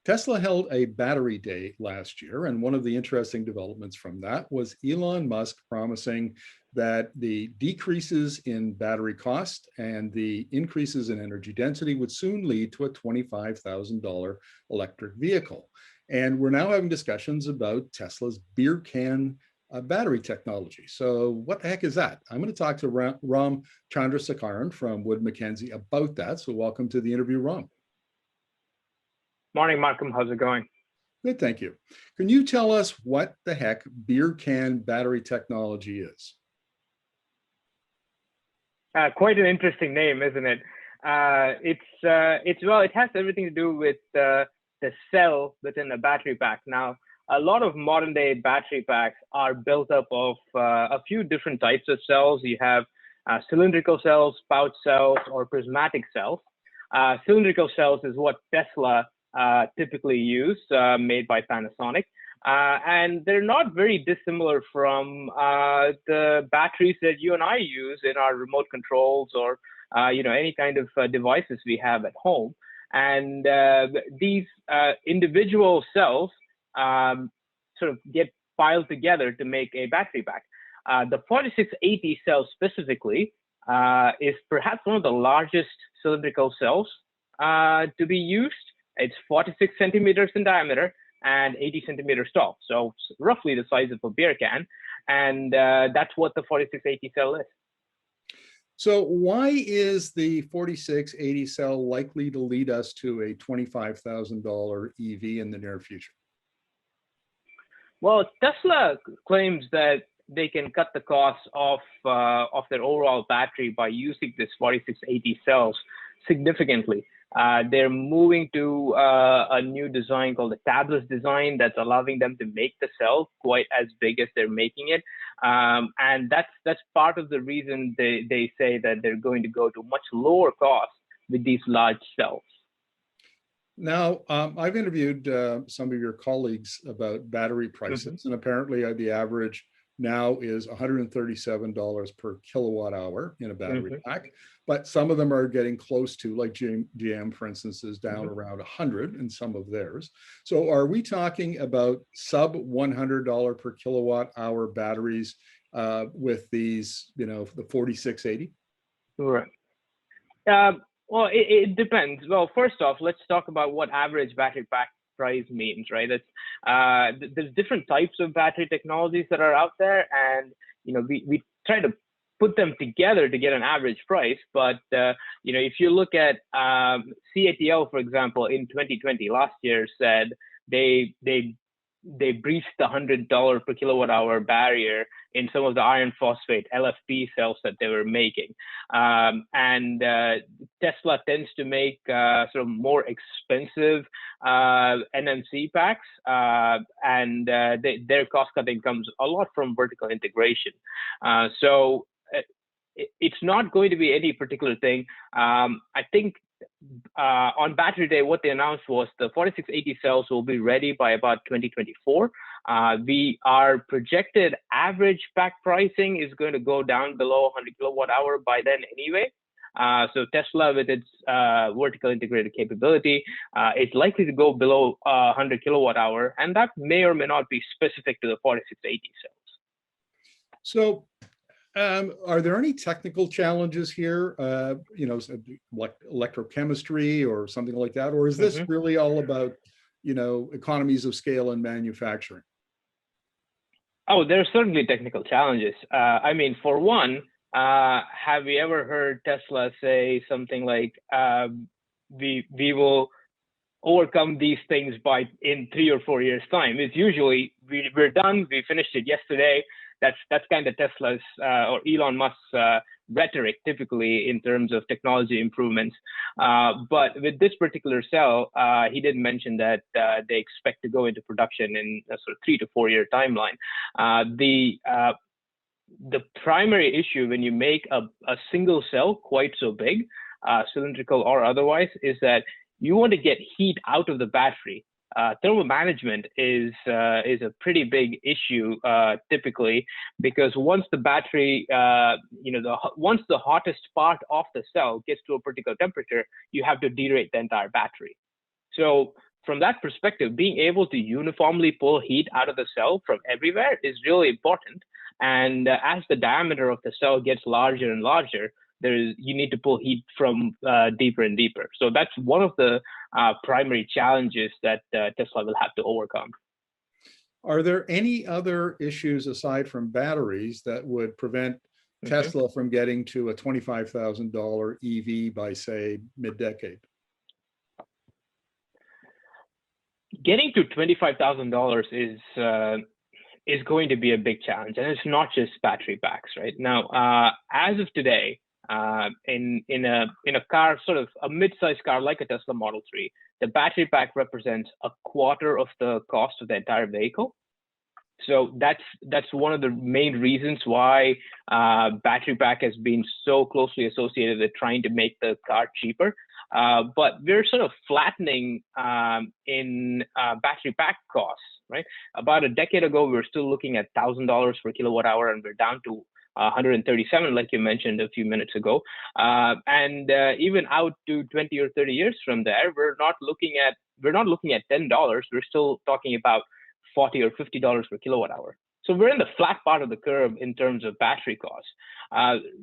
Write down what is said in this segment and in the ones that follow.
Tesla held a battery day last year, and one of the interesting developments from that was Elon Musk promising that the decreases in battery cost and the increases in energy density would soon lead to a $25,000 electric vehicle. And we're now having discussions about Tesla's beer can battery technology. So what the heck is that? I'm going to talk to Ram Chandrasekeran from Wood Mackenzie about that. So welcome to the interview, Ram. Morning, Markham. How's it going? Good, thank you. Can you tell us what the heck beer can battery technology is? Quite an interesting name, isn't it? It has everything to do with the cell within a battery pack. Now, a lot of modern day battery packs are built up of a few different types of cells. You have cylindrical cells, pouch cells, or prismatic cells. Cylindrical cells is what Tesla typically use, made by Panasonic. And they're not very dissimilar from the batteries that you and I use in our remote controls or any kind of devices we have at home. And these individual cells sort of get piled together to make a battery pack. The 4680 cell specifically is perhaps one of the largest cylindrical cells to be used. It's 46 centimeters in diameter and 80 centimeters tall, so roughly the size of a beer can, and that's what the 4680 cell is. So why is the 4680 cell likely to lead us to a $25,000 EV in the near future? Well, Tesla claims that they can cut the cost of their overall battery by using this 4680 cells significantly. They're moving to a new design called the tabless design that's allowing them to make the cell quite as big as they're making it. And that's part of the reason they say that they're going to go to much lower cost with these large cells. Now, I've interviewed some of your colleagues about battery prices, and apparently the average now is $137 per kilowatt hour in a battery pack, but some of them are getting close to, like GM, for instance, is down around 100 in some of theirs. So are we talking about sub $100 per kilowatt hour batteries with these, the 4680? Right. Well, it depends. Well, first off, let's talk about what average battery pack price means, right? There's different types of battery technologies that are out there, and we try to put them together to get an average price. But if you look at CATL, for example, in 2020, last year, said they breached the $100 per kilowatt hour barrier in some of the iron phosphate LFP cells that they were making. And Tesla tends to make sort of more expensive NMC packs, and their cost cutting comes a lot from vertical integration. So it's not going to be any particular thing. I think on battery day, what they announced was the 4680 cells will be ready by about 2024. Our projected average pack pricing is going to go down below 100 kilowatt hour by then anyway. So Tesla, with its vertical integrated capability, is likely to go below 100 kilowatt hour, and that may or may not be specific to the 4680 cells. So are there any technical challenges here, electrochemistry or something like that? Or is this really all about, economies of scale in manufacturing? Oh, there are certainly technical challenges. I mean, for one, have you ever heard Tesla say something like, we will overcome these things in 3 or 4 years' time? It's usually, we're done, we finished it yesterday. That's kind of Tesla's or Elon Musk's rhetoric typically in terms of technology improvements. But with this particular cell, he did mention that they expect to go into production in a sort of 3 to 4 year timeline. The primary issue when you make a single cell quite so big, cylindrical or otherwise, is that you want to get heat out of the battery. Thermal management is a pretty big issue typically, because once the battery, once the hottest part of the cell gets to a particular temperature, you have to derate the entire battery. So from that perspective, being able to uniformly pull heat out of the cell from everywhere is really important. And as the diameter of the cell gets larger and larger, you need to pull heat from deeper and deeper. So that's one of the primary challenges that Tesla will have to overcome. Are there any other issues aside from batteries that would prevent Tesla from getting to a $25,000 EV by, say, mid-decade? Getting to $25,000 is going to be a big challenge, and it's not just battery packs, right? Now, as of today, in a car, sort of a mid-sized car like a Tesla Model 3, the battery pack represents a quarter of the cost of the entire vehicle. So that's one of the main reasons why battery pack has been so closely associated with trying to make the car cheaper. But we're sort of flattening in battery pack costs, right? About a decade ago, we were still looking at $1,000 per kilowatt hour, and we're down to 137, like you mentioned a few minutes ago. And even out to 20 or 30 years from there, we're not looking at $10. We're still talking about $40 or $50 per kilowatt hour. So we're in the flat part of the curve in terms of battery costs.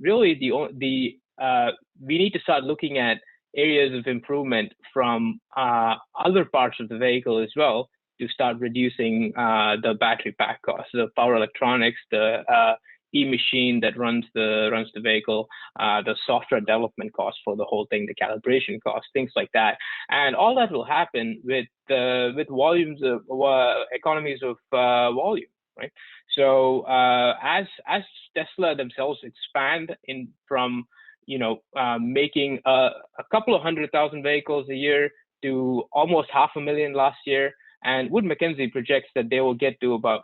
Really, we need to start looking at areas of improvement from other parts of the vehicle as well to start reducing the battery pack costs, the power electronics, the e-machine that runs the vehicle, the software development costs for the whole thing, the calibration costs, things like that, and all that will happen with volumes of economies of volume, right? So as Tesla themselves expand from making a couple of 100,000 vehicles a year to almost 500,000 last year, and Wood Mackenzie projects that they will get to about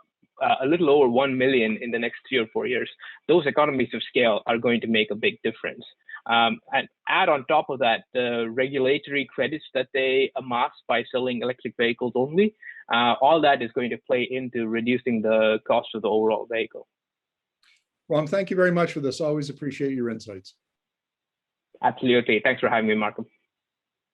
a little over 1 million in the next 3 or 4 years. Those economies of scale are going to make a big difference. And add on top of that the regulatory credits that they amass by selling electric vehicles only. All that is going to play into reducing the cost of the overall vehicle. Ram, thank you very much for this. Always appreciate your insights. Absolutely. Thanks for having me, Markham.